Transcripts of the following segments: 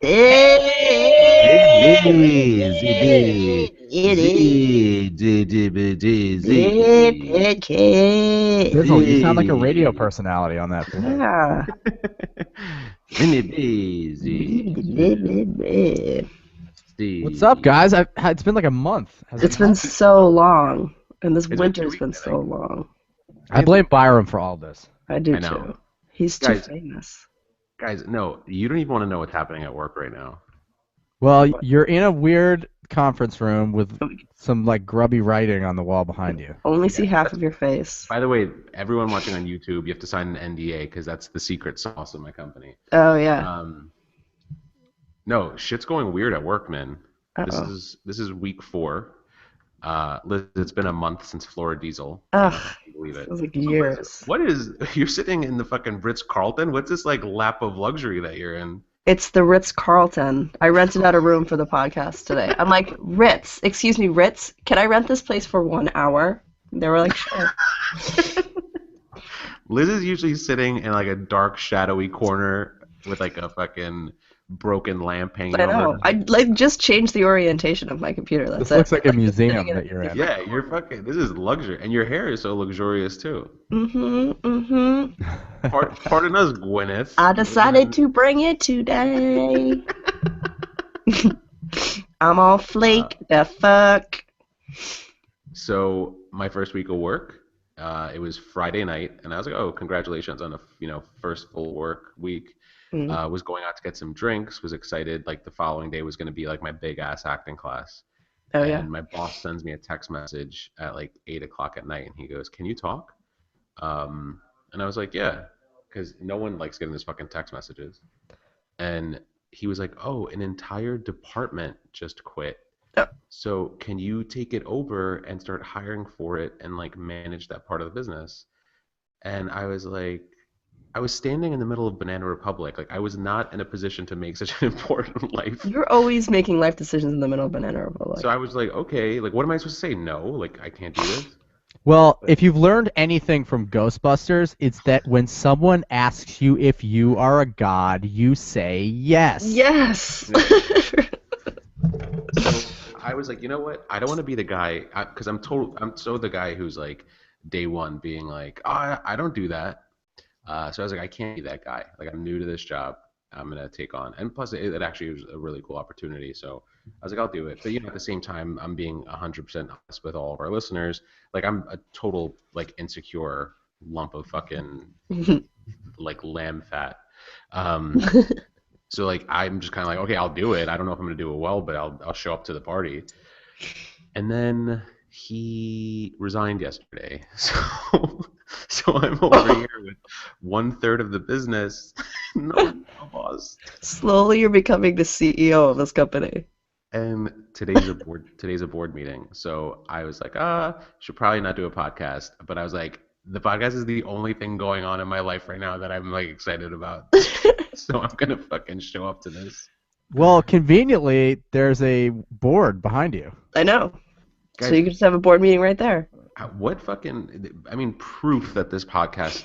Bizzle, you sound like a radio personality on that thing. Yeah. What's up, guys? It's been like a month. It's been so long, and this winter's been weeks, I so think. long. I blame Byram for all this. I do I know. too. He's too Guys. famous. Guys, no, you don't even want to know what's happening at work right now. Well, you're in a weird conference room with some like grubby writing on the wall behind you. Only see half of your face. By the way, everyone watching on YouTube, you have to sign an NDA because that's the secret sauce of my company. Oh yeah. No, shit's going weird at work, man. Uh-oh. This is week 4. Liz, it's been a month since Flora Diesel. Ugh. I can't believe it. Feels like years. What is you're sitting in the fucking Ritz-Carlton? What's this like lap of luxury that you're in? It's the Ritz-Carlton. I rented out a room for the podcast today. I'm like, Ritz, excuse me, Ritz, can I rent this place for 1 hour? They were like, sure. Liz is usually sitting in like a dark, shadowy corner with like a fucking broken lamp hanging I over know. her. I like just changed the orientation of my computer. That's This it. looks like a museum that you're in. Yeah, you're fucking. This is luxury, and your hair is so luxurious too. Pardon us, Gwyneth. I decided to bring it today. I'm all flake the fuck. So my first week of work, it was Friday night, and I was like, "Oh, congratulations on a first full work week." Was going out to get some drinks. Was excited. Like the following day was going to be like my big ass acting class. Oh and yeah. my boss sends me a text message at like 8 o'clock at night, and he goes, "Can you talk?" And I was like, "Yeah," because no one likes getting those fucking text messages. And he was like, "Oh, an entire department just quit. So can you take it over and start hiring for it and like manage that part of the business?" And I was like, I was standing in the middle of Banana Republic. Like I was not in a position to make such an important life. You're always making life decisions in the middle of Banana Republic. So I was like, okay, like what am I supposed to say? No, like I can't do this. Well, if you've learned anything from Ghostbusters, it's that when someone asks you if you are a god, you say yes. Yes. So I was like, you know what? I don't want to be the guy because I'm so the guy who's like day one being like, oh, I don't do that. So I was like, I can't be that guy. Like I'm new to this job. I'm gonna take on, and plus it actually was a really cool opportunity. So I was like, I'll do it. But at the same time, I'm being 100% honest with all of our listeners. Like I'm a total like insecure lump of fucking like lamb fat. So like I'm just kind of like, okay, I'll do it. I don't know if I'm gonna do it well, but I'll show up to the party. And then he resigned yesterday. So I'm over here with 1/3 of the business. No boss. Slowly you're becoming the CEO of this company. And today's a board meeting. So I was like, should probably not do a podcast. But I was like, the podcast is the only thing going on in my life right now that I'm like excited about. So I'm gonna fucking show up to this. Well, conveniently, there's a board behind you. I know. Guys, so you can just have a board meeting right there. What fucking, I mean, proof that this podcast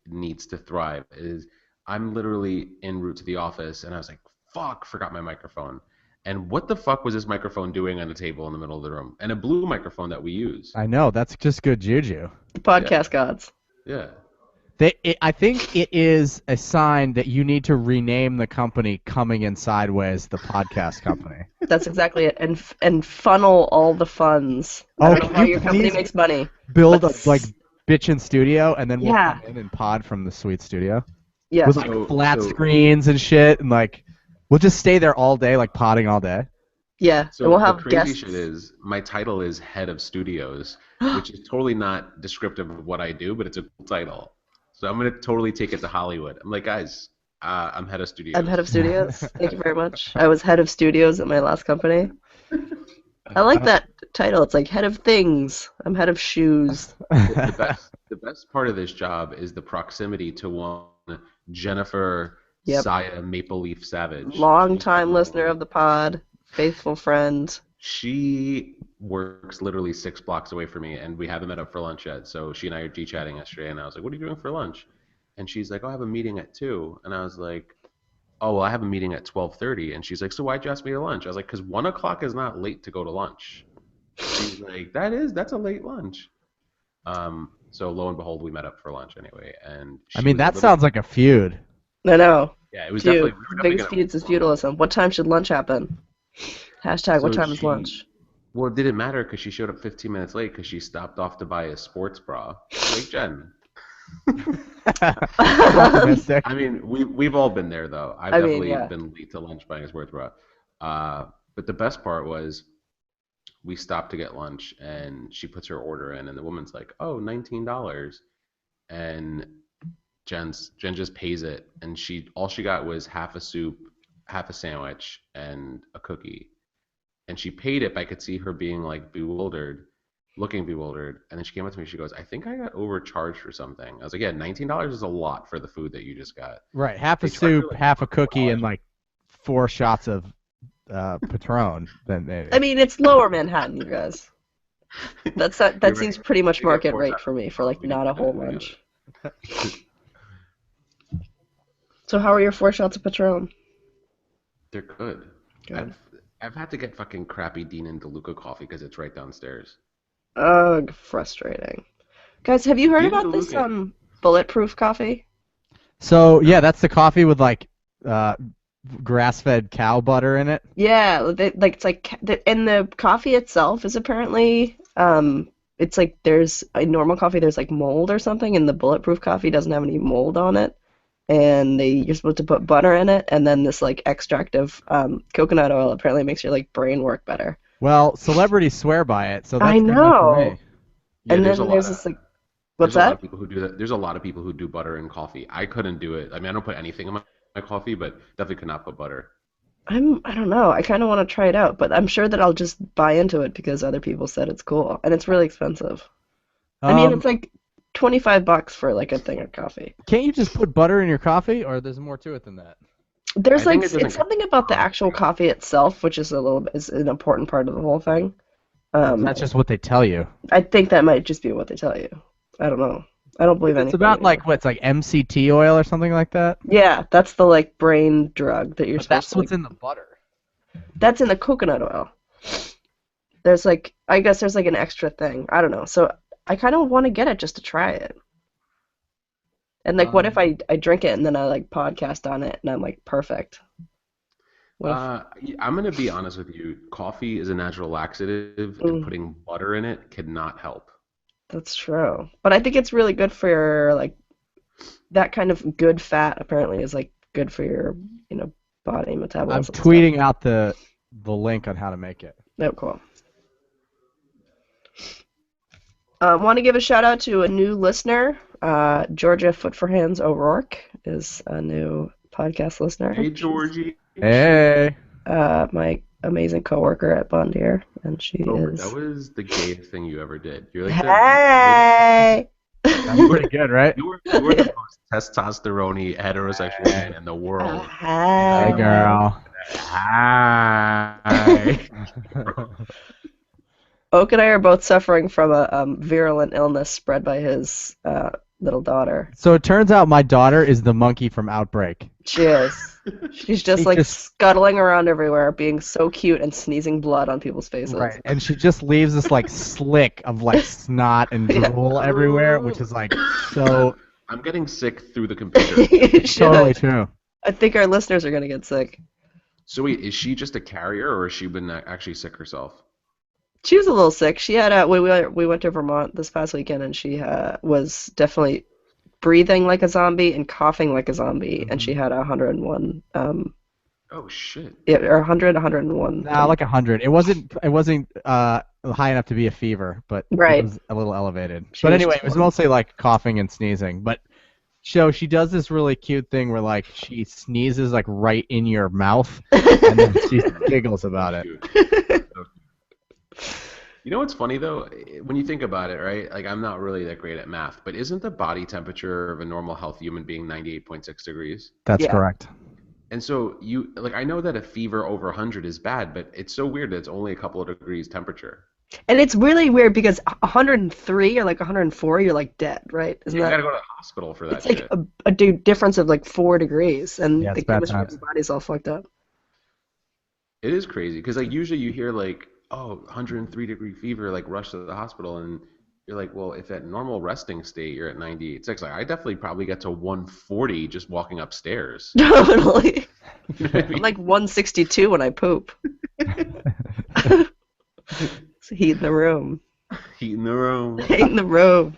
needs to thrive is I'm literally en route to the office and I was like, fuck, forgot my microphone. And what the fuck was this microphone doing on the table in the middle of the room? And a blue microphone that we use. I know, that's just good juju. Podcast gods. Yeah. I think it is a sign that you need to rename the company Coming In Sideways, the podcast company. That's exactly it. And funnel all the funds. I don't know how your company makes money. Build a like bitchin' studio and then we'll Yeah. come in and pod from the sweet studio. Yeah. With like flat screens and shit, and like we'll just stay there all day, like podding all day. Yeah. So and we'll the have crazy guests. shit is my title is head of studios, which is totally not descriptive of what I do, but it's a cool title. So I'm gonna totally take it to Hollywood. I'm like, guys, I'm head of studios. I'm head of studios. Thank you very much. I was head of studios at my last company. I like that title. It's like head of things. I'm head of shoes. The best part of this job is the proximity to one Jennifer Saya Maple Leaf Savage. Long-time listener of the pod, faithful friend. She works literally 6 blocks away from me, and we haven't met up for lunch yet. So she and I are G-chatting yesterday, and I was like, what are you doing for lunch? And she's like, oh, I have a meeting at 2. And I was like, oh, well, I have a meeting at 12:30. And she's like, so why'd you ask me to lunch? I was like, because 1 o'clock is not late to go to lunch. She's like, that's a late lunch. So lo and behold, we met up for lunch anyway. And I she mean, was that literally, sounds like a feud. I know. yeah, it was Feud. definitely, we were The definitely biggest going to feuds is feudalism. What time should lunch happen? Hashtag what So time is she, lunch? well, it didn't matter because she showed up 15 minutes late because she stopped off to buy a sports bra. Like, Jen, Optimistic. I mean, we've all been there though. I've I mean, definitely yeah. been late to lunch buying a sports bra. But the best part was we stopped to get lunch and she puts her order in and the woman's like, "Oh, $19." And Jen just pays it and all she got was half a soup, half a sandwich, and a cookie. And she paid it, but I could see her being like bewildered, looking bewildered. And then she came up to me. She goes, "I think I got overcharged for something." I was like, "Yeah, $19 is a lot for the food that you just got." Right, half a They charge her soup, like half a cookie, and $4. like 4 shots of Patron. Then maybe. I mean, it's lower Manhattan, you guys. That You're seems right. pretty much You get market 4 rate shots for of me for Patron, like we not can a put it whole together. lunch. So how are your 4 shots of Patron? They're good. Good. I've had to get fucking crappy Dean and DeLuca coffee because it's right downstairs. Ugh, frustrating. Guys, have you heard Dean and about this DeLuca. bulletproof coffee? So yeah, No. that's the coffee with like grass-fed cow butter in it. Yeah, like it's like and the coffee itself is apparently it's like there's a normal coffee there's like mold or something and the bulletproof coffee doesn't have any mold on it and you're supposed to put butter in it and then this like extract of coconut oil apparently makes your like brain work better. Well, celebrities swear by it, so I that's good enough for know. me. Yeah, And there's a then lot there's of this like there's what's a lot that? of people who do that. There's a lot of people who do butter in coffee. I couldn't do it. I mean, I don't put anything in my coffee, but definitely could not put butter. I don't know. I kind of want to try it out, but I'm sure that I'll just buy into it because other people said it's cool and it's really expensive. I mean, Um, it's like $25 for like a thing of coffee. can't you just put butter in your coffee, or there's more to it than that? There's I think like it doesn't it's something about the actual coffee itself, which is is an important part of the whole thing. That's just what they tell you. I think that might just be what they tell you. I don't know. I don't believe It's anything about anymore. like what's like MCT oil or something like that. Yeah, that's the like brain drug that you're But supposed that's to what's like, in the butter. that's in the coconut oil. There's like I guess there's like an extra thing. I don't know. So I kind of want to get it just to try it. And like what if I drink it and then I like podcast on it and I'm like perfect. What if I'm gonna be honest with you. Coffee is a natural laxative, and Mm, putting butter in it cannot help. that's true. But I think it's really good for your like that kind of good fat apparently is like good for your, body I'm metabolism and stuff. tweeting out the link on how to make it. Oh, cool. Want to give a shout out to a new listener. Georgia Foot for Hands O'Rourke is a new podcast listener. Hey, Georgie. Hey. My amazing coworker at Bondier, and she Oh, is. that was the gayest thing you ever did. You're like the Hey! That's pretty good, right? you were the most testosterone heterosexual man in the world. Hey, Hey. girl. Hi. Oak and I are both suffering from a virulent illness spread by his little daughter. So it turns out my daughter is the monkey from Outbreak. She is. She's just She like just- scuttling around everywhere, being so cute and sneezing blood on people's faces. Right. And she just leaves this like slick of like snot and drool everywhere, which is like so I'm getting sick through the computer. You should. totally true. I think our listeners are gonna get sick. So wait, is she just a carrier, or has she been actually sick herself? She was a little sick. She had we went to Vermont this past weekend, and she was definitely breathing like a zombie and coughing like a zombie, and she had 101 Oh shit. yeah, or 101. Nah, like 100. It wasn't high enough to be a fever, but Right. it was a little elevated. She But was anyway, just it was warm. mostly like coughing and sneezing. But she does this really cute thing where like she sneezes like right in your mouth and then she giggles about it. Cute. You know what's funny though? When you think about it, right? Like I'm not really that great at math, but isn't the body temperature of a normal healthy human being 98.6 degrees? That's Yeah. correct. And so I know that a fever over 100 is bad, but it's so weird that it's only a couple of degrees temperature. And it's really weird because 103 or like 104, you're like dead, right? Isn't You that? gotta go to the hospital for that It's like shit. a difference of like 4 degrees, and Yeah, the it's bad chemistry of times. your body's all fucked up. It is crazy because like usually you hear like, oh, 103-degree fever, like rush to the hospital, and you're like, well, if at normal resting state you're at 98.6, like I definitely probably get to 140 just walking upstairs. Totally. You know what I I'm mean? like 162 when I poop. It's heat in the room. Heat in the room. Heat in the room.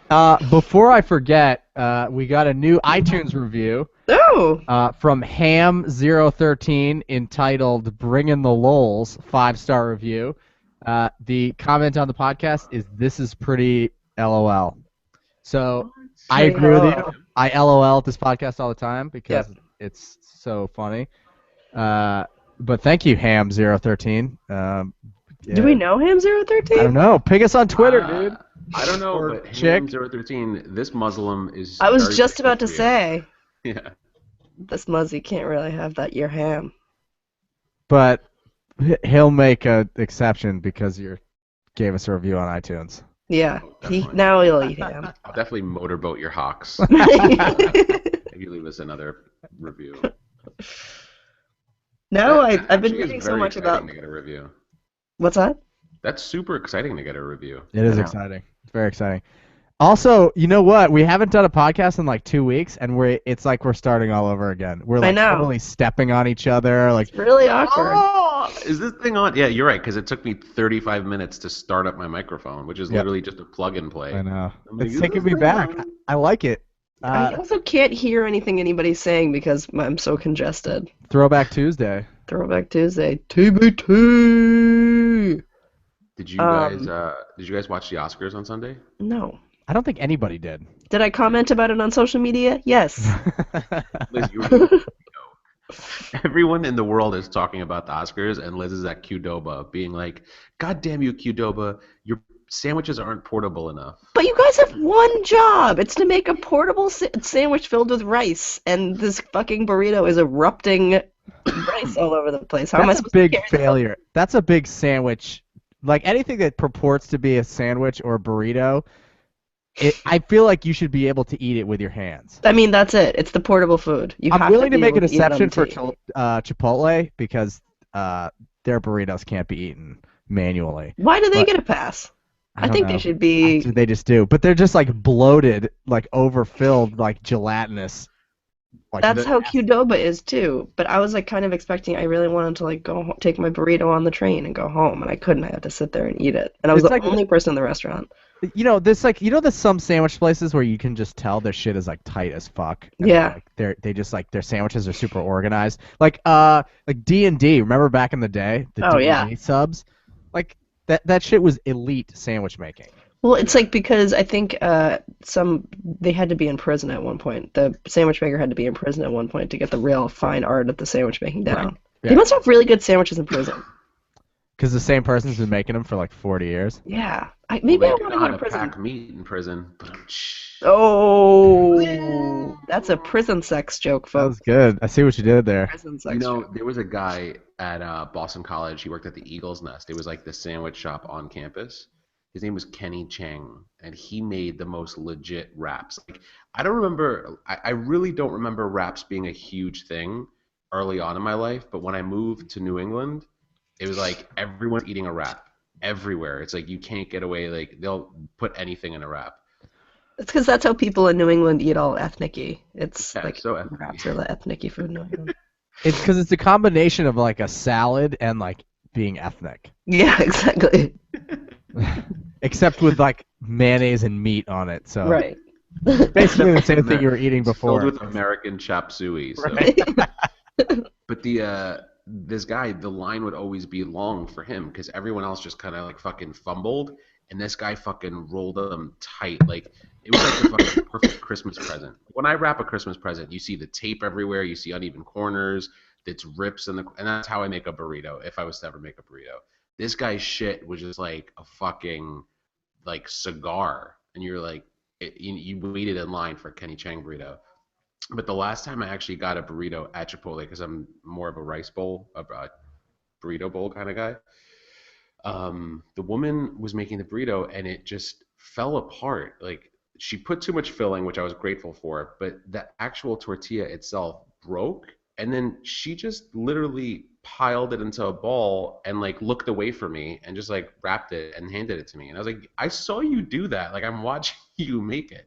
Before I forget, we got a new iTunes review Oh, from Ham013 entitled "Bringin' the Lols," 5-star review. The comment on the podcast is "This is pretty LOL." So I Pretty agree with you. LOL. I LOL at this podcast all the time because Yep. it's so funny. But thank you, Ham013. Do we know him, 013? I don't know. Ping us on Twitter, dude. I don't know, Or but chick. Ham013, this Muslim is. I was very just about to grateful for you. say, Yeah. this Muzzy can't really have that your ham. But he'll make an exception because you gave us a review on iTunes. Yeah, Definitely. now he'll eat ham. I'll definitely motorboat your hawks. If you leave us another review. No, That I've been actually is reading so very much exciting about. to get a review. What's that? That's super exciting to get a review. It is I know. exciting. It's very exciting. Also, you know what? We haven't done a podcast in like 2 weeks, and it's like we're starting all over again. We're I like know. totally stepping on each other. Like, Really awkward. Oh, is this thing on? Yeah, you're right, because it took me 35 minutes to start up my microphone, which is Yep. literally just a plug and play. I know. I'm like, It's is taking this me thing back. on? I like it. I also can't hear anything anybody's saying because I'm so congested. Throwback Tuesday. Throwback Tuesday. TBT. Did you guys watch the Oscars on Sunday? No. I don't think anybody did. Did I comment about it on social media? Yes. Liz, you were everyone in the world is talking about the Oscars, and Liz is at Qdoba being like, God damn you, Qdoba, your sandwiches aren't portable enough. But you guys have one job. It's to make a portable sandwich filled with rice, and this fucking burrito is erupting rice all over the place. How am I That's a supposed to big carry failure. That's a big sandwich. Like anything that purports to be a sandwich or a burrito, I feel like you should be able to eat it with your hands. I mean, that's it. It's the portable food. You I'm have willing to to be make able an to eat it on exception for tape. Chipotle because their burritos can't be eaten manually. Why do they But- get a pass? I don't think know. they should be. They just do, but they're just like bloated, like overfilled, like gelatinous. Like That's how Qdoba is too. But I was like kind of expecting. I really wanted to like go take my burrito on the train and go home, and I couldn't. I had to sit there and eat it. And I was It's the like- only person in the restaurant. there's some sandwich places where you can just tell their shit is like tight as fuck. And, Yeah. like, they just like their sandwiches are super organized. Like D&D. Remember back in the day, the Oh, D&D yeah. subs, like that shit was elite sandwich making. Well, it's like because I think they had to be in prison at one point. The sandwich maker had to be in prison at one point to get the real fine art of the sandwich making down. Yeah. They must have really good sandwiches in prison. Because the same person's been making them for like 40 years. Yeah. Well, Maybe they I do want know to how go to to prison. pack meat in prison. Oh, that's a prison sex joke, That was folks. good. I see what you did there. Prison sex You know, joke. there was a guy at Boston College. He worked at the Eagle's Nest. It was like the sandwich shop on campus. His name was Kenny Chang, and he made the most legit wraps. Like, I don't remember. I really don't remember wraps being a huge thing early on in my life. But when I moved to New England, it was like everyone's eating a wrap everywhere. It's like you can't get away. Like they'll put anything in a wrap. It's because that's how people in New England eat all ethnic-y. It's Yeah, like so ethnic-y. wraps are the ethnic-y food in New England. It's because it's a combination of like a salad and like being ethnic. Yeah, exactly. Except with like mayonnaise and meat on it. So Right. basically the same thing you were eating It's before. filled with American chop suey. So. Right. But this guy, the line would always be long for him because everyone else just kind of like fucking fumbled, and this guy fucking rolled them tight. Like it was like the fucking perfect Christmas present. When I wrap a Christmas present, you see the tape everywhere, you see uneven corners, it's rips and that's how I make a burrito. If I was to ever make a burrito, this guy's shit was just like a fucking like cigar, and you're like you waited in line for a Kenny Chang burrito. But the last time I actually got a burrito at Chipotle, because I'm more of a rice bowl, a burrito bowl kind of guy, the woman was making the burrito and it just fell apart. Like she put too much filling, which I was grateful for, but the actual tortilla itself broke. And then she just literally piled it into a ball and like looked away from me and just like wrapped it and handed it to me. And I was like, I saw you do that. Like I'm watching you make it.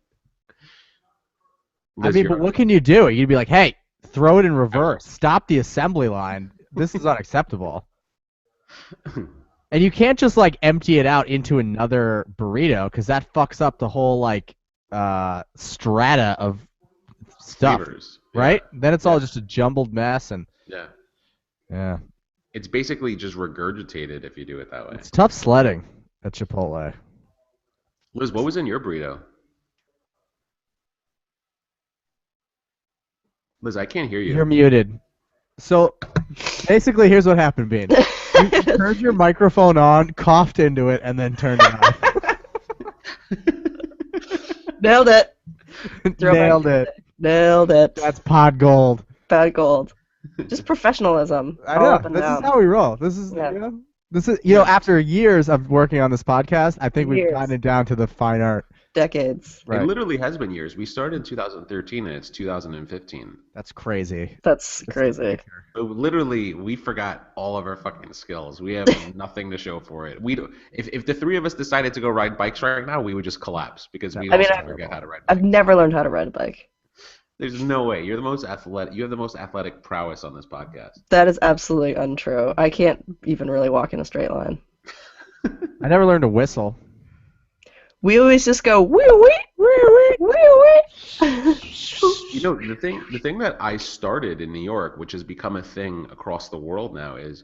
I Liz, mean, you're but what can you do? You'd be like, hey, throw it in reverse. Stop the assembly line. This is unacceptable. And you can't just like empty it out into another burrito because that fucks up the whole like strata of stuff, flavors, right? Then it's all Yeah. just a jumbled mess, and yeah. It's basically just regurgitated if you do it that way. it's tough sledding at Chipotle. Liz, what was in your burrito? Liz, I can't hear you. You're muted. So basically, here's what happened, Bean. You turned your microphone on, coughed into it, and then turned it off. Nailed it. Throwback Nailed Tuesday. it. Nailed it. That's pod gold. Bad gold. Just professionalism. I all know. up and This down. is how we roll. This is, Yeah. after years of working on this podcast, I think we've Years. gotten it down to the fine art. Decades. It literally has been years. We started in 2013 and it's 2015. That's crazy. That's crazy. But literally, we forgot all of our fucking skills. We have nothing to show for it. We don't, if the three of us decided to go ride bikes right now, we would just collapse because we I mean, also forget how to ride I've bikes. never learned how to ride a bike. There's no way. You're the most athletic. You have the most athletic prowess on this podcast. That is absolutely untrue. I can't even really walk in a straight line. I never learned to whistle. We always just go wee wee wee wee wee wee. You know, the thing that I started in New York, which has become a thing across the world now, is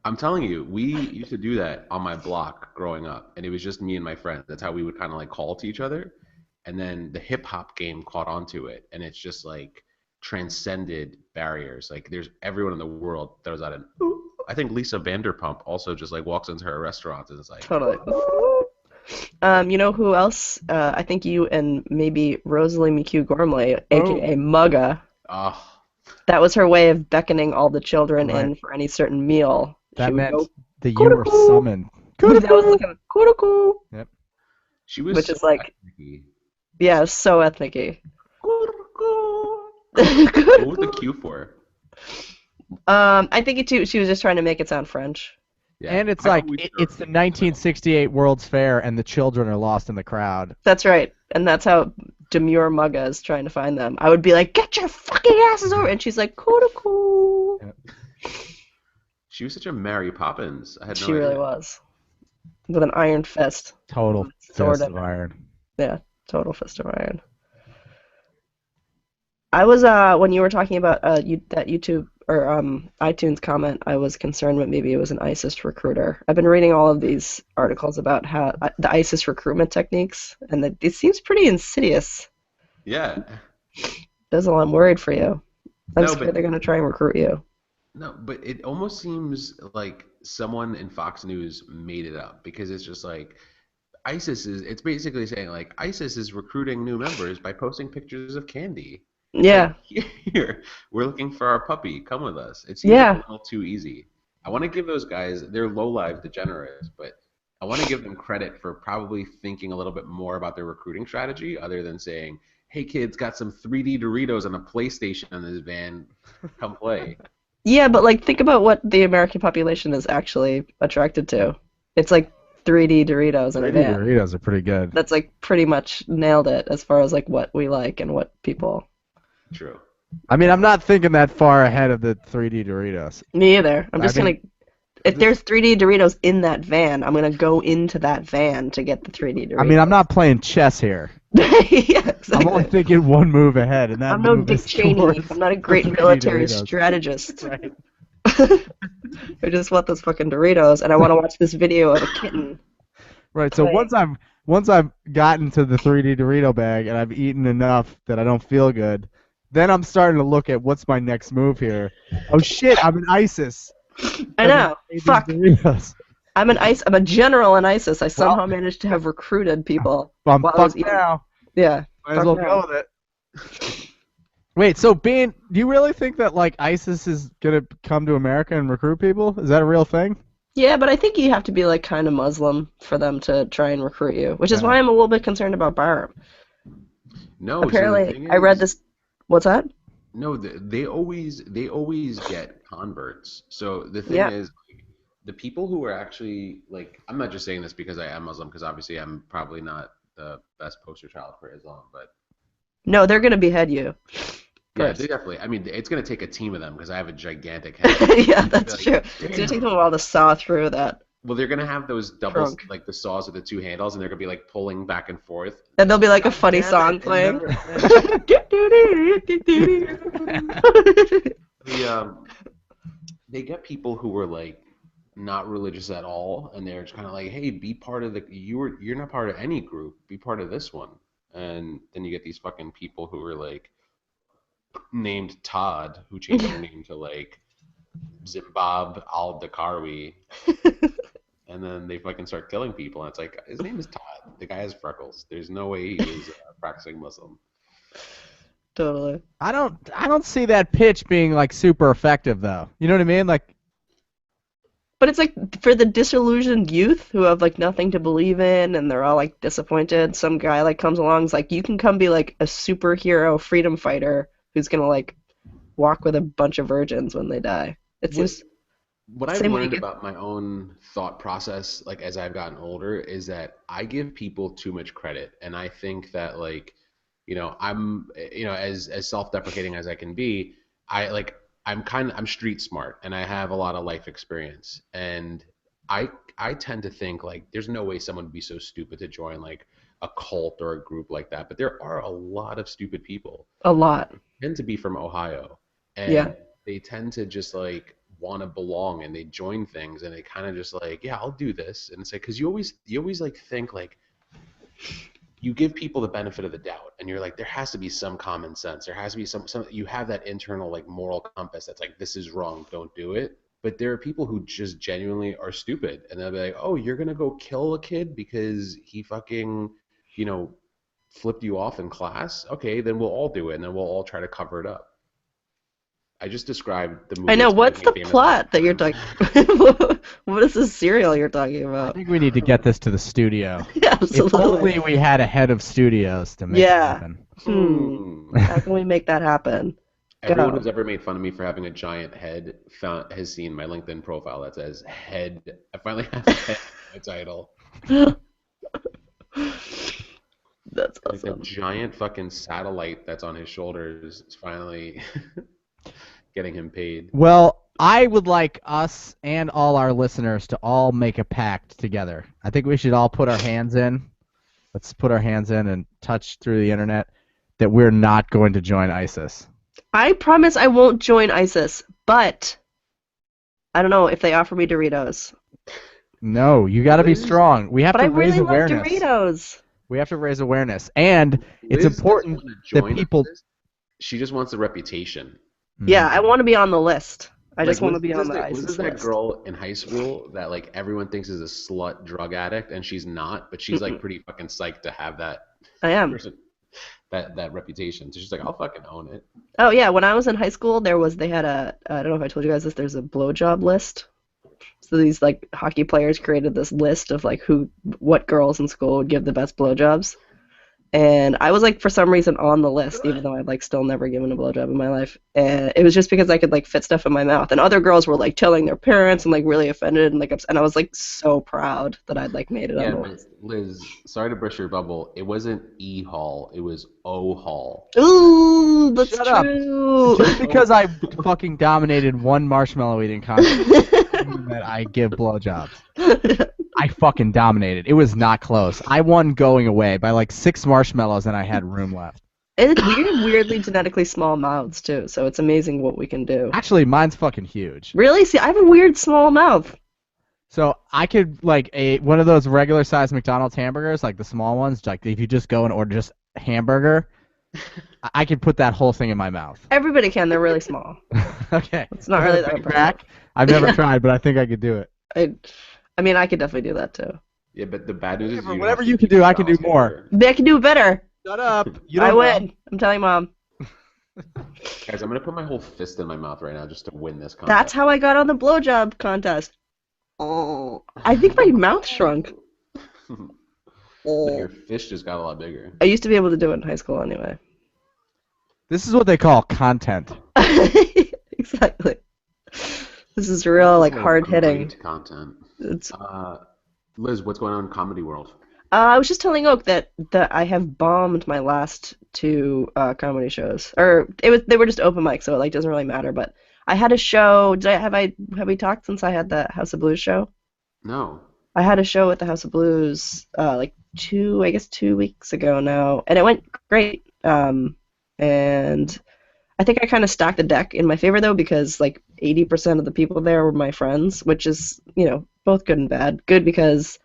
I'm telling you, we used to do that on my block growing up, and it was just me and my friends. That's how we would kind of like call to each other. And then the hip hop game caught onto it, and it's just like transcended barriers. Like there's everyone in the world throws out an ooh. I think Lisa Vanderpump also just like walks into her restaurant and is like, Totally. You know who else? I think you and maybe Rosalie McHugh Gormley, aka Mugga. oh, That was her way of beckoning all the children Right. in for any certain meal. That She would meant go, that you were "Cuckoo." summoned. that was looking cuckoo. she was Which so is like- ethnic-y. Yeah, so ethnic-y. What was the cue for? I think she was just trying to make it sound French. Yeah. And it's I like always it's the 1968 World's Fair, and the children are lost in the crowd. That's right. And that's how demure Mugga is trying to find them. I would be like, get your fucking asses over. And she's like, cuckoo. She was such a Mary Poppins. I had no She really idea. was. With an iron fist. Total Sword fist in of it. iron. Yeah, total fist of iron. I was when you were talking about that YouTube or iTunes comment, I was concerned that maybe it was an ISIS recruiter. I've been reading all of these articles about how the ISIS recruitment techniques, and that it seems pretty insidious. Yeah. Dazzle, I'm worried for you. I'm No, scared but- they're gonna try and recruit you. No, but it almost seems like someone in Fox News made it up because it's just like it's basically saying like ISIS is recruiting new members by posting pictures of candy. Yeah. Like, here, we're looking for our puppy. Come with us. It seems Yeah. a little too easy. I want to give those guys, they're low-life degenerates, but I want to give them credit for probably thinking a little bit more about their recruiting strategy other than saying, hey kids, got some 3D Doritos and a PlayStation in this van. Come play. Yeah, but like think about what the American population is actually attracted to. It's like 3D Doritos in a 3D van. Doritos are pretty good. That's like pretty much nailed it as far as like what we like and what people. True. I mean, I'm not thinking that far ahead of the 3D Doritos. Me either. I'm just I mean, gonna. If there's 3D Doritos in that van, I'm gonna go into that van to get the 3D Doritos. I mean, I'm not playing chess here. Yeah, exactly. I'm only thinking one move ahead, and that I'm no move Dick is Cheney. towards I'm not a great 3D military Doritos. strategist. Right. I just want those fucking Doritos, and I want to watch this video of a kitten. Right. So Play. once I've gotten to the 3D Dorito bag and I've eaten enough that I don't feel good, then I'm starting to look at what's my next move here. Oh shit! I'm in ISIS. I know. Eating Fuck. Doritos. I'm a general in ISIS. I somehow managed to have recruited people. I'm While I was fucked eating- now. Yeah. Might as Fuck well no. go with it. Wait, so do you really think that like ISIS is gonna come to America and recruit people? Is that a real thing? Yeah, but I think you have to be like kind of Muslim for them to try and recruit you, which is Yeah. why I'm a little bit concerned about Barham. No, so the Apparently, thing I read is, this. What's that? no, they always get converts. So the thing Yeah. is, like, the people who are actually like, I'm not just saying this because I am Muslim, because obviously I'm probably not the best poster child for Islam, but No, they're gonna behead you yeah, first. they definitely. I mean, it's gonna take a team of them because I have a gigantic head. Yeah, They're that's like, true. It's gonna take them a while to saw through that well, they're gonna have those doubles, trunk. like the saws with the two handles, and they're gonna be like pulling back and forth. And there'll be like a God funny damn song it, playing. The they get people who were like not religious at all, and they're just kind of like, hey, be part of you're not part of any group, be part of this one. And then you get these fucking people who are like named Todd, who changed their name to like Zimbab Al Dakarwi, and then they fucking start killing people, and it's like, his name is Todd, the guy has freckles, there's no way he was practicing Muslim. Totally. I don't see that pitch being like super effective though. You know what I mean? Like, But it's like for the disillusioned youth who have like nothing to believe in and they're all like disappointed, some guy like comes along, is like, you can come be like a superhero freedom fighter who's gonna like walk with a bunch of virgins when they die. It seems What I've same way you learned get. about my own thought process, like as I've gotten older, is that I give people too much credit, and I think that like, as self-deprecating as I can be, I like I'm street smart, and I have a lot of life experience, and I tend to think like there's no way someone would be so stupid to join like a cult or a group like that, but there are a lot of stupid people A lot. tend to be from Ohio, Yeah. and they tend to just like want to belong, and they join things, and they kind of just like, yeah, I'll do this, and it's like, because you always like think like you give people the benefit of the doubt, and you're like, there has to be some common sense, there has to be some you have that internal like moral compass that's like, this is wrong, don't do it. But there are people who just genuinely are stupid, and they'll be like, oh, you're gonna go kill a kid because he fucking, you know, flipped you off in class? Okay, then we'll all do it, and then we'll all try to cover it up. I just described the movie I know. that's gonna What's make the me famous. plot that you're talking? What is this serial you're talking I about? think we need to get this to the studio. Yeah, If absolutely. only we had a head of studios to make it Yeah. happen. How can we make that happen? Everyone Go. who's ever made fun of me for having a giant head has seen my LinkedIn profile that says head. I finally have head in my title. That's Like that awesome. giant fucking satellite that's on his shoulders is finally getting him paid. Well, I would like us and all our listeners to all make a pact together. I think we should all put our hands in. Let's put our hands in and touch through the internet that we're not going to join ISIS. I promise I won't join ISIS, but I don't know if they offer me Doritos. No, you got to be Liz- strong. We have But to I raise really love awareness. Doritos. We have to raise awareness, and it's Liz doesn't important wanna that join people. ISIS. She just wants a reputation. Yeah, I want to be on the list. I just Like, want to be on the Liz ISIS is that list. girl in high school that like everyone thinks is a slut drug addict, and she's not, but she's like pretty fucking psyched to have that I am. person, that reputation. So she's like, I'll fucking own it. Oh yeah, when I was in high school, they had I don't know if I told you guys this. There's a blowjob list. So these like hockey players created this list of like what girls in school would give the best blowjobs. And I was like for some reason on the list, even though I'd like still never given a blowjob in my life. And it was just because I could like fit stuff in my mouth. And other girls were like telling their parents and like really offended and like upset. And I was like so proud that I'd like made it Yeah, on the but list. Liz, sorry to burst your bubble. It wasn't E Hall, it was O Hall. Ooh, that's Shut up. true. Just because I fucking dominated one marshmallow eating contest doesn't mean that I give blowjobs. I fucking dominated. It was not close. I won going away by like 6 marshmallows and I had room left. And we have weirdly genetically small mouths too, so it's amazing what we can do. Actually, mine's fucking huge. Really? See, I have a weird small mouth. So I could like one of those regular sized McDonald's hamburgers, like the small ones, like if you just go and order just hamburger, I could put that whole thing in my mouth. Everybody can. They're really small. Okay. It's not really that Big impressive. Mac? I've never tried, but I think I could do it. I mean, I could definitely do that too. Yeah, but the bad news is Whatever- you whatever have to you can eat do, I can do McDonald's more. hamburger. Maybe I can do better. Shut up. You I don't know. win. I'm telling Mom. Guys, I'm gonna put my whole fist in my mouth right now just to win this contest. That's how I got on the blowjob contest. Oh, I think my mouth shrunk. Your fish just got a lot bigger. I used to be able to do it in high school anyway. This is what they call content. Exactly. This is real, like, hard hitting. Great content. It's. Liz, what's going on in Comedy World? I was just telling Oak that I have bombed my last two comedy shows, or they were just open mic, so it like doesn't really matter. But I had a show. Have we talked since I had the House of Blues show? No. I had a show at the House of Blues like 2 weeks ago now, and it went great. And I think I kind of stacked the deck in my favor though, because like 80% of the people there were my friends, which is, both good and bad. Good because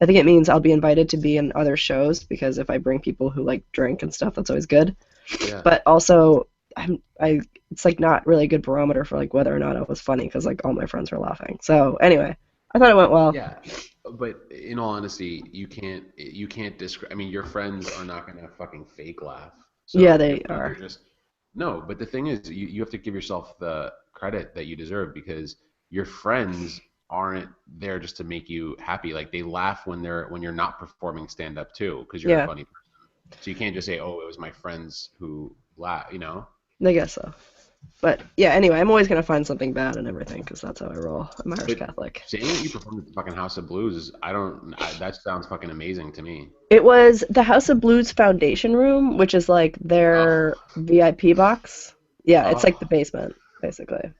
I think it means I'll be invited to be in other shows, because if I bring people who like drink and stuff, that's always good. Yeah. But also, it's like not really a good barometer for like whether or not it was funny, because like all my friends were laughing. So anyway, I thought it went well. Yeah, but in all honesty, you can't describe. I mean, your friends are not gonna fucking fake laugh. So Yeah, they they're are. No, but the thing is, you have to give yourself the credit that you deserve, because your friends aren't there just to make you happy. Like, they laugh when you're not performing stand up too, because you're Yeah. a funny person. So you can't just say, "Oh, it was my friends who laugh," I guess so. But yeah, anyway, I'm always gonna find something bad in everything, because that's how I roll. I'm Irish But Catholic. saying that you performed at the fucking House of Blues, that sounds fucking amazing to me. It was the House of Blues Foundation Room, which is like their VIP box. Yeah, it's like the basement, basically.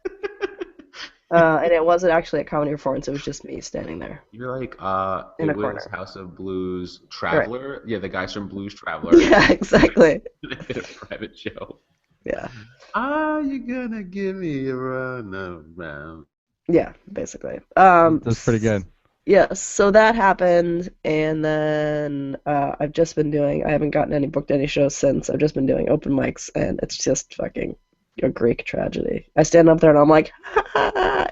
And it wasn't actually a comedy performance, it was just me standing there. You're like, In it a was corner. House of Blues Traveler. Yeah, the guys from Blues Traveler. Yeah, exactly. They did a private show. Yeah. Are you gonna give me a run around? Yeah, basically. That's pretty good. Yeah, so that happened, and then I haven't gotten booked any shows since. I've just been doing open mics, and it's just fucking a Greek tragedy. I stand up there and I'm like,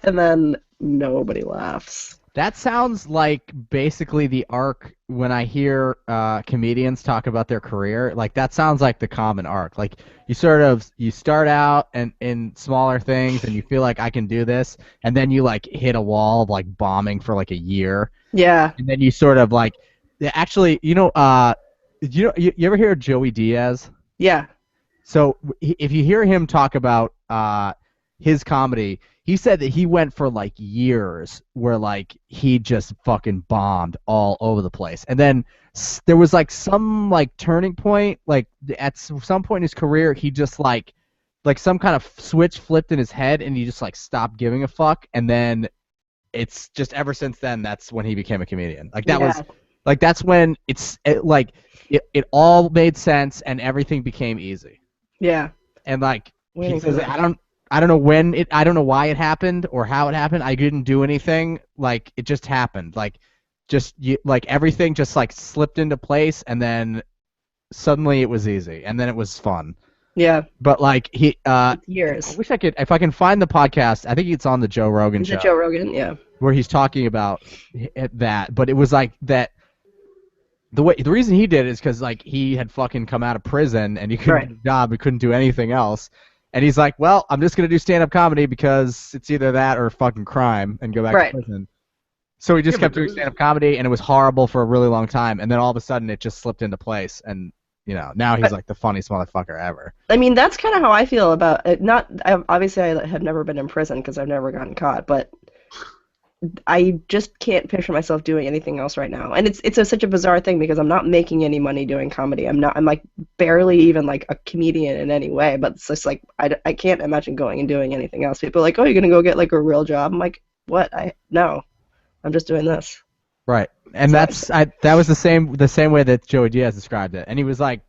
and then nobody laughs. That sounds like basically the arc when I hear comedians talk about their career. Like, that sounds like the common arc. Like, you start out and in smaller things and you feel like I can do this, and then you like hit a wall of like bombing for like a year, Yeah, and then you sort of like actually you ever hear of Joey Diaz? yeah, So if you hear him talk about his comedy, he said that he went for like years where like he just fucking bombed all over the place, and then there was like some like turning point, like at some point in his career, he just like some kind of switch flipped in his head, and he just like stopped giving a fuck, and then it's just ever since then that's when he became a comedian. Like that was like that's when it all made sense and everything became easy. yeah. And like Waiting he for says, that. I don't know I don't know why it happened or how it happened. I didn't do anything. Like, it just happened. Like, like everything just like slipped into place, and then suddenly it was easy, and then it was fun. Yeah, But like I years. wish if I can find the podcast. I think it's on the Joe Rogan Is show it Joe Rogan? Yeah. where he's talking about that. But it was like that. The reason he did it is because like he had fucking come out of prison and he couldn't get a job, he couldn't do anything else, and he's like, well, I'm just gonna do stand-up comedy because it's either that or fucking crime and go back to prison. So he just kept doing stand-up comedy, and it was horrible for a really long time, and then all of a sudden it just slipped into place, and now he's like the funniest motherfucker ever. I mean, that's kind of how I feel about it. Obviously, I have never been in prison because I've never gotten caught, but I just can't picture myself doing anything else right now. And it's such a bizarre thing because I'm not making any money doing comedy. I'm like barely even like a comedian in any way, but it's just like I can't imagine going and doing anything else. People are like, "Oh, you're going to go get like a real job?" I'm like, "What? No. I'm just doing this." Right. And that was the same way that Joey Diaz described it. And he was like,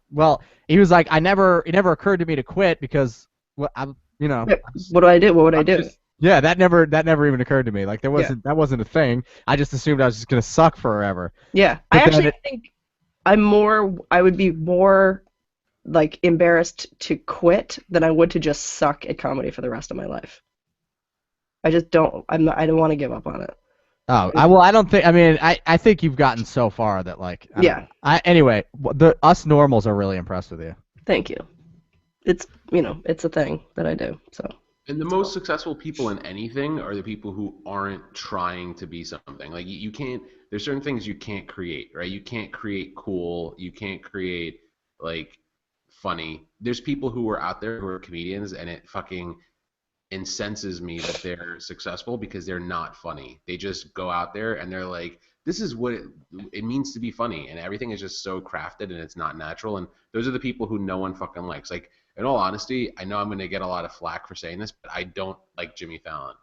it never occurred to me to quit because What do I do? What would I do? Yeah, that never even occurred to me. Like that wasn't a thing. I just assumed I was just gonna suck forever. Yeah, But I then actually think I would be more like embarrassed to quit than I would to just suck at comedy for the rest of my life. I just don't. I don't want to give up on it. Oh, I don't think. I mean, I think you've gotten so far that like. I don't know. Anyway, us normals are really impressed with you. Thank you. it's it's a thing that I do. So And the most successful people in anything are the people who aren't trying to be something. Like you can't. There's certain things you can't create, right? You can't create cool. You can't create like funny. There's people who are out there who are comedians, and it fucking incenses me that they're successful because they're not funny. They just go out there and they're like, this is what it means to be funny, and everything is just so crafted and it's not natural. And those are the people who no one fucking likes. Like, in all honesty, I know I'm gonna get a lot of flack for saying this, but I don't like Jimmy Fallon.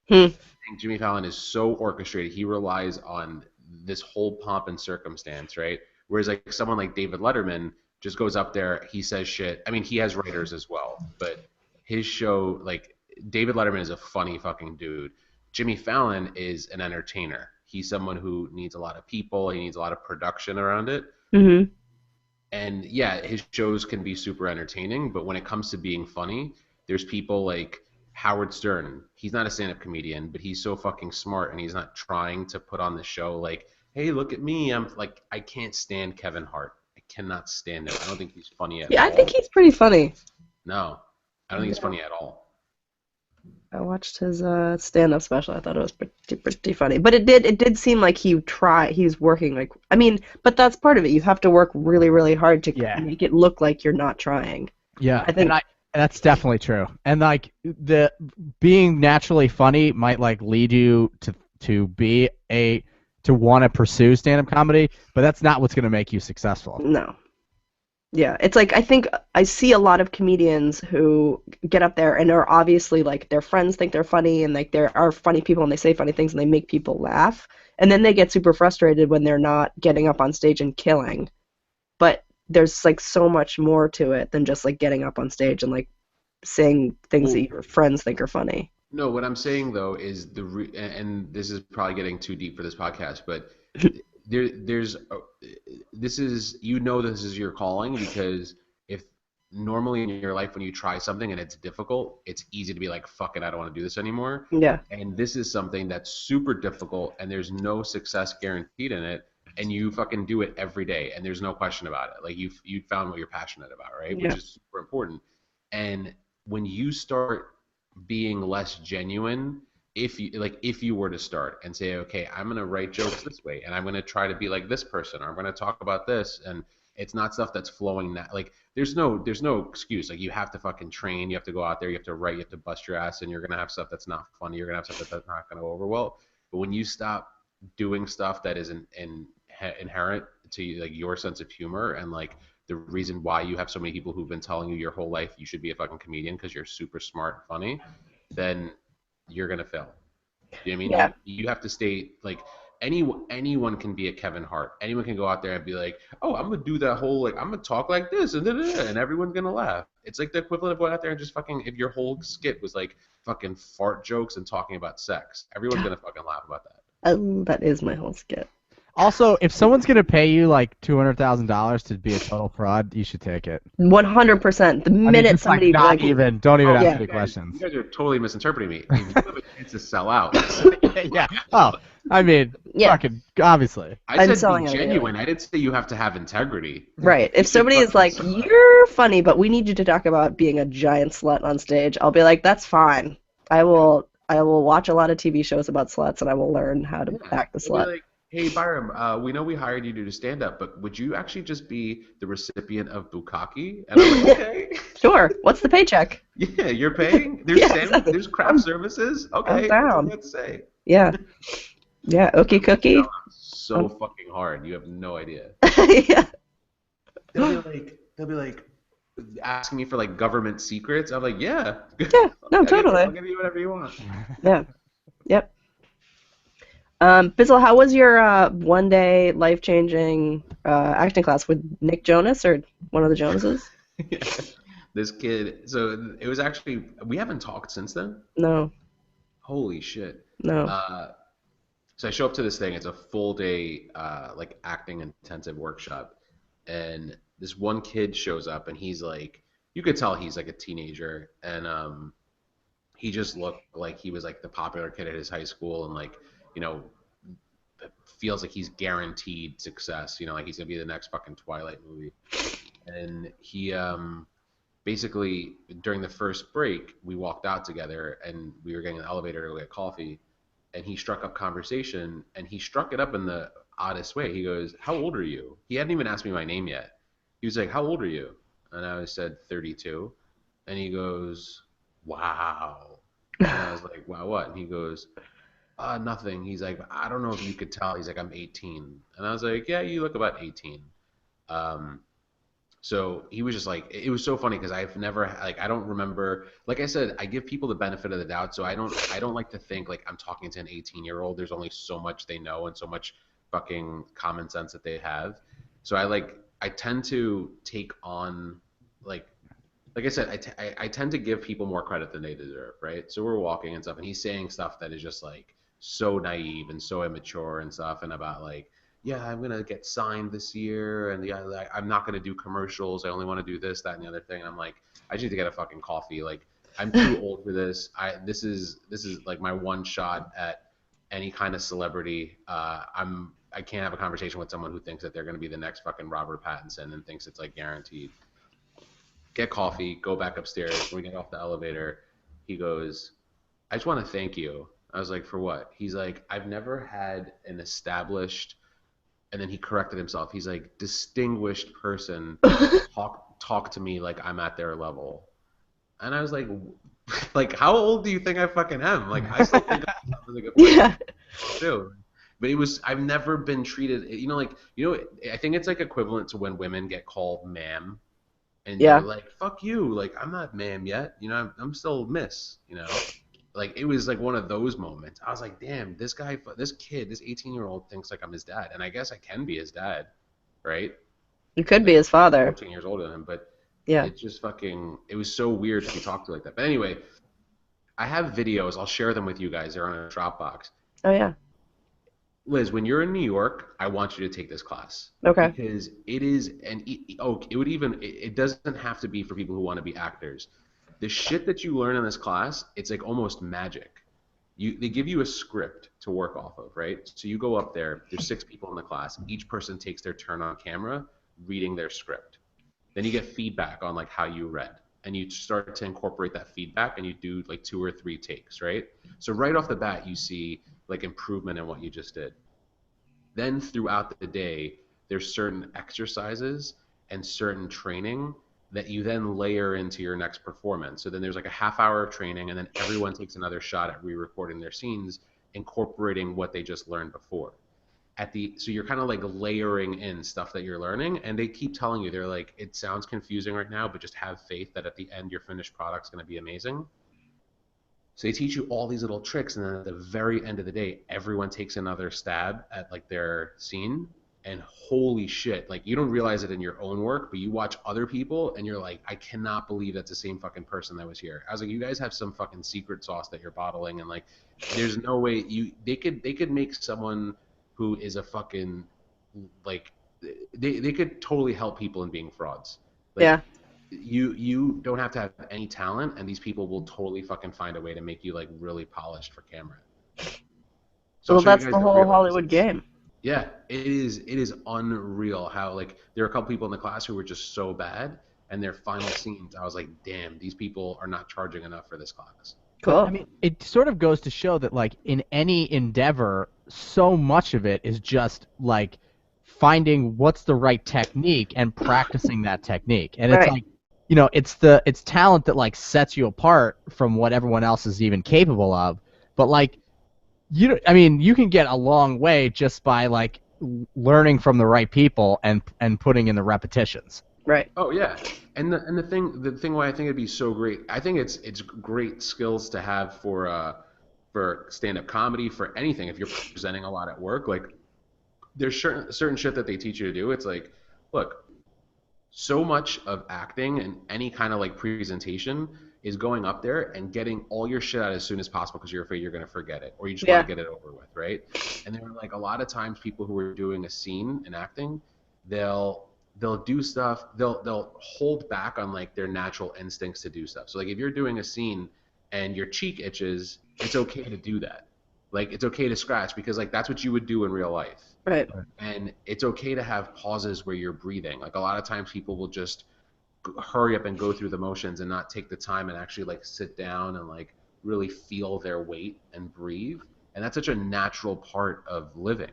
hmm. I think Jimmy Fallon is so orchestrated. He relies on this whole pomp and circumstance, right? Whereas like someone like David Letterman just goes up there, he says shit. I mean, he has writers as well, but his show, like David Letterman is a funny fucking dude. Jimmy Fallon is an entertainer. He's someone who needs a lot of people. He needs a lot of production around it. Hmm. And yeah, his shows can be super entertaining, but when it comes to being funny, there's people like Howard Stern. He's not a stand-up comedian, but he's so fucking smart and he's not trying to put on the show like, hey, look at me. I'm like, I can't stand Kevin Hart. I cannot stand him. I don't think he's funny at Yeah, I all. think he's pretty funny. No, I don't think he's funny at all. I watched his stand-up special. I thought it was pretty funny. But it did seem like he's working like I mean, but that's part of it. You have to work really, really hard to Yeah. make it look like you're not trying. Yeah, I think that's definitely true. And like the being naturally funny might like lead you to be to want to pursue stand-up comedy, but that's not what's going to make you successful. no. Yeah, it's like I think I see a lot of comedians who get up there and are obviously like their friends think they're funny and like there are funny people and they say funny things and they make people laugh. And then they get super frustrated when they're not getting up on stage and killing. But there's like so much more to it than just like getting up on stage and like saying things that your friends think are funny. No, what I'm saying though is and this is probably getting too deep for this podcast, but there's this is this is your calling because if normally in your life when you try something and it's difficult, it's easy to be like, fuck it, I don't want to do this anymore. Yeah. And this is something that's super difficult and there's no success guaranteed in it, and you fucking do it every day and there's no question about it. Like you found what you're passionate about, right? Yeah. Which is super important. And when you start being less genuine, if you were to start and say, okay, I'm gonna write jokes this way and I'm gonna try to be like this person or I'm gonna talk about this, and it's not stuff that's flowing like there's no excuse. Like you have to fucking train, you have to go out there, you have to write, you have to bust your ass, and you're gonna have stuff that's not funny, you're gonna have stuff that's not gonna go over well. But when you stop doing stuff that is inherent to like your sense of humor and like the reason why you have so many people who've been telling you your whole life you should be a fucking comedian because you're super smart and funny, then you're gonna fail. You know what I mean? Yeah. You have to stay like anyone can be a Kevin Hart. Anyone can go out there and be like, oh, I'm gonna do that whole like I'm gonna talk like this and and everyone's gonna laugh. It's like the equivalent of going out there and just fucking if your whole skit was like fucking fart jokes and talking about sex, everyone's gonna fucking laugh about that. That is my whole skit. Also, if someone's going to pay you like $200,000 to be a total fraud, you should take it. 100%. The I mean, minute just, like, somebody don't even ask yeah. any questions. You guys are totally misinterpreting me. If you have a chance to sell out. Yeah. Oh, I mean, Yeah. fucking obviously. I I'm said selling be it, genuine. I didn't say you have to have integrity. Right. If somebody is like, you're funny, but we need you to talk about being a giant slut on stage, I'll be like, that's fine. I will watch a lot of TV shows about sluts and I will learn how to act the They'll be slut. like, hey, Byram, we know we hired you to do stand-up, but would you actually just be the recipient of bukkake? And I'm like, okay. Sure. What's the paycheck? Yeah, you're paying? There's Yeah, sandwich, exactly. there's craft services? Okay. down. Let's say. Yeah. Yeah. Okie cookie. So fucking hard. You have no idea. Yeah. They'll be like asking me for like government secrets. I'm like, yeah. Yeah. No, totally. I'll give you whatever you want. Yeah. Yep. Bizzle, how was your one-day life-changing acting class with Nick Jonas or one of the Jonases? This kid, so it was actually, we haven't talked since then. No. Holy shit. No. So I show up to this thing. It's a full day, like acting intensive workshop, and this one kid shows up, and he's like, you could tell he's like a teenager, and he just looked like he was like the popular kid at his high school, and like, you know, feels like he's guaranteed success. You know, like he's gonna be the next fucking Twilight movie, and he basically during the first break, we walked out together and we were getting an elevator to get coffee, and he struck up conversation, and he struck it up in the oddest way. He goes, "How old are you?" He hadn't even asked me my name yet. He was like, "How old are you?" And I said 32, and he goes, "Wow." And I was like, "Wow, what?" And he goes, nothing. He's like, "I don't know if you could tell." He's like, "I'm 18." And I was like, "Yeah, you look about 18." Um, so he was just like, it was so funny because I've never like I don't remember. Like I said, I give people the benefit of the doubt, so I don't like to think like I'm talking to an 18-year-old. There's only so much they know and so much fucking common sense that they have. So I tend to take on like like I said, I tend to give people more credit than they deserve, right? So we're walking and stuff, and he's saying stuff that is just like so naive and so immature and stuff, and about like, yeah, I'm gonna get signed this year, and yeah, like, I'm not gonna do commercials. I only want to do this, that, and the other thing. And I'm like, I just need to get a fucking coffee. Like, I'm too old for this. This is like my one shot at any kind of celebrity. I can't have a conversation with someone who thinks that they're gonna be the next fucking Robert Pattinson and thinks it's like guaranteed. Get coffee, go back upstairs. When we get off the elevator, he goes, "I just want to thank you." I was like, "For what?" He's like, "I've never had an established," and then he corrected himself. He's like, "distinguished person talk to me like I'm at their level." And I was like, like, how old do you think I fucking am? Like, I still think I'm a really good person Yeah. too. But I've never been treated, I think it's like equivalent to when women get called ma'am, and they're Yeah. like, "Fuck you!" Like, I'm not ma'am yet. I'm still miss. Like it was like one of those moments. I was like, "Damn, this guy, this kid, this 18-year-old thinks like I'm his dad," and I guess I can be his dad, right? You could be Like his father. 14 years older than him, but Yeah. it just fucking, it was so weird to be talked to like that. But anyway, I have videos. I'll share them with you guys. They're on a Dropbox. Oh yeah. Liz, when you're in New York, I want you to take this class Okay. because it is, and it would even, it doesn't have to be for people who want to be actors. The shit that you learn in this class, it's like almost magic. They give you a script to work off of, right? So you go up there. There's 6 people in the class. Each person takes their turn on camera, reading their script. Then you get feedback on like how you read, and you start to incorporate that feedback, and you do like 2 or 3 takes, right? So right off the bat, you see like improvement in what you just did. Then throughout the day, there's certain exercises and certain training that you then layer into your next performance. So then there's like a half hour of training, and then everyone takes another shot at re-recording their scenes, incorporating what they just learned before. So you're kind of like layering in stuff that you're learning, and they keep telling you, they're like, it sounds confusing right now, but just have faith that at the end your finished product's going to be amazing. So they teach you all these little tricks, and then at the very end of the day, everyone takes another stab at like their scene. And holy shit, like you don't realize it in your own work, but you watch other people, and you're like, I cannot believe that's the same fucking person that was here. I was like, you guys have some fucking secret sauce that you're bottling, and like, there's no way they could make someone who is a fucking like they could totally help people in being frauds. Like Yeah. you don't have to have any talent, and these people will totally fucking find a way to make you like really polished for camera. So I'll Well, show you that's guys the the whole real ones. Hollywood game. Yeah, it is unreal how like there are a couple people in the class who were just so bad, and their final scenes, I was like, damn, these people are not charging enough for this class. But Cool. I mean, it sort of goes to show that like in any endeavor, so much of it is just like finding what's the right technique and practicing that technique. And it's Right. like, it's talent that like sets you apart from what everyone else is even capable of. But like you can get a long way just by like learning from the right people and putting in the repetitions. Right. Oh yeah, and the thing why I think it'd be so great, I think it's great skills to have for stand-up comedy, for anything. If you're presenting a lot at work, like there's certain shit that they teach you to do. It's like, look, so much of acting and any kind of like presentation is going up there and getting all your shit out as soon as possible because you're afraid you're going to forget it, or you just want Yeah. to get it over with, right? And there were like a lot of times people who are doing a scene in acting, they'll do stuff, they'll hold back on like their natural instincts to do stuff. So like if you're doing a scene and your cheek itches, it's okay to do that. Like it's okay to scratch because like that's what you would do in real life. Right. And it's okay to have pauses where you're breathing. Like a lot of times people will just hurry up and go through the motions and not take the time and actually like sit down and like really feel their weight and breathe. And that's such a natural part of living.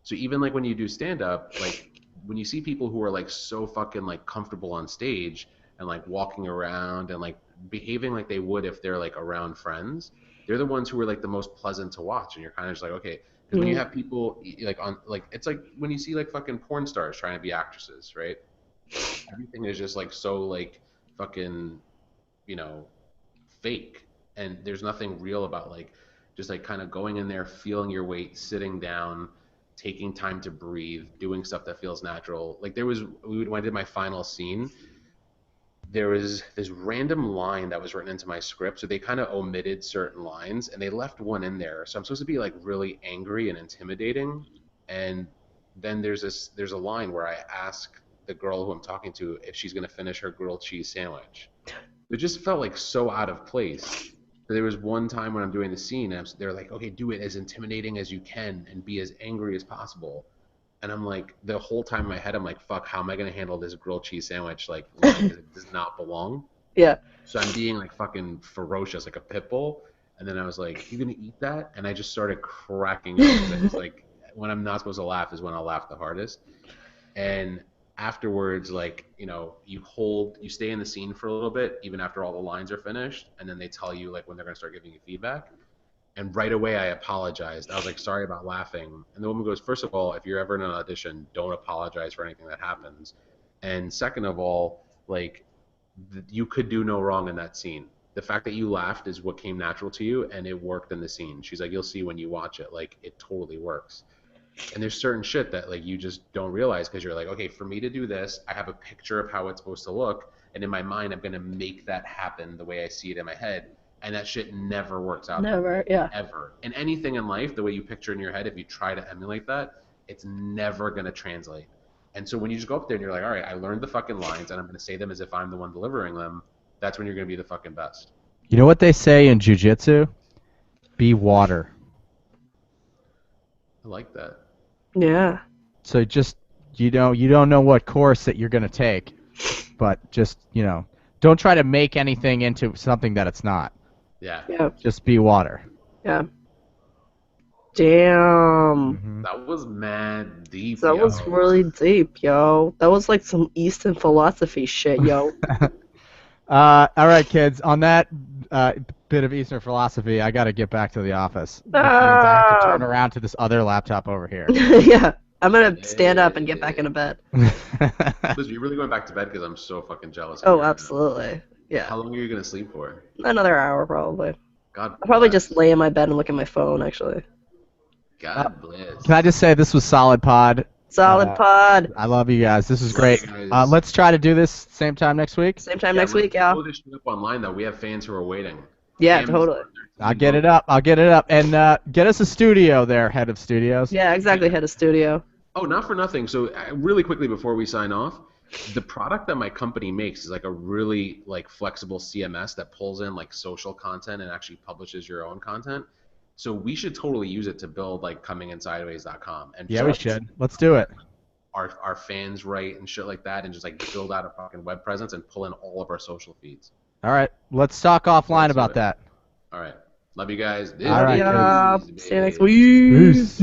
So even like when you do stand up, like when you see people who are like so fucking like comfortable on stage and like walking around and like behaving like they would if they're like around friends, they're the ones who are like the most pleasant to watch. And you're kind of just like, okay, because when you have people like on like, it's like when you see like fucking porn stars trying to be actresses, right? Everything is just like so like fucking, you know, fake, and there's nothing real about like just like kind of going in there, feeling your weight, sitting down, taking time to breathe, doing stuff that feels natural. Like there was when I did my final scene, there was this random line that was written into my script, so they kind of omitted certain lines and they left one in there, so I'm supposed to be like really angry and intimidating, and then there's a line where I ask the girl who I'm talking to if she's going to finish her grilled cheese sandwich. It just felt like so out of place. There was one time when I'm doing the scene, and they're like, okay, do it as intimidating as you can and be as angry as possible. And I'm like, the whole time in my head, I'm like, fuck, how am I going to handle this grilled cheese sandwich? Like, it does not belong. Yeah. So I'm being like fucking ferocious, like a pit bull. And then I was like, you going to eat that? And I just started cracking up. It's like, when I'm not supposed to laugh is when I'll laugh the hardest. And afterwards, like, you know, you stay in the scene for a little bit, even after all the lines are finished, and then they tell you like when they're gonna start giving you feedback. And right away I apologized. I was like, sorry about laughing. And the woman goes, first of all, if you're ever in an audition, don't apologize for anything that happens. And second of all, like, you could do no wrong in that scene. The fact that you laughed is what came natural to you, and it worked in the scene. She's like, you'll see when you watch it, like, it totally works. And there's certain shit that like you just don't realize, because you're like, okay, for me to do this, I have a picture of how it's supposed to look, and in my mind I'm gonna make that happen the way I see it in my head, and that shit never works out. Never, yeah. Ever. And anything in life, the way you picture in your head, if you try to emulate that, it's never gonna translate. And so when you just go up there and you're like, all right, I learned the fucking lines and I'm gonna say them as if I'm the one delivering them, that's when you're gonna be the fucking best. You know what they say in jiu-jitsu? Be water. I like that. Yeah. So just, you don't know what course that you're going to take, but just, don't try to make anything into something that it's not. Yeah. Yeah. Just be water. Yeah. Damn. That was mad deep. That was really deep, yo. That was like some Eastern philosophy shit, yo. All right, kids. On that bit of Eastern philosophy, I got to get back to the office. Which means I have to turn around to this other laptop over here. Yeah. I'm gonna stand up and get back into bed. Listen, you're really going back to bed because I'm so fucking jealous. Oh, absolutely. Yeah. How long are you gonna sleep for? Another hour, probably. God. I'll probably just lay in my bed and look at my phone, actually. God bless. Can I just say this was solid pod? Solid pod. I love you guys. This is great. Let's try to do this same time next week. Same time next week, yeah. We'll just shit up online though. We have fans who are waiting. Yeah, Fans totally. I'll get it up. And get us a studio there, head of studios. Yeah, exactly, head of studio. Oh, not for nothing. So really quickly before we sign off, the product that my company makes is like a really like flexible CMS that pulls in like social content and actually publishes your own content. So we should totally use it to build like cominginsideways.com. And yeah, we should. Let's do it. Our fans write and shit like that, and just like build out a fucking web presence and pull in all of our social feeds. All right, let's talk offline about that. All right, love you guys. All right, See you next week. Peace.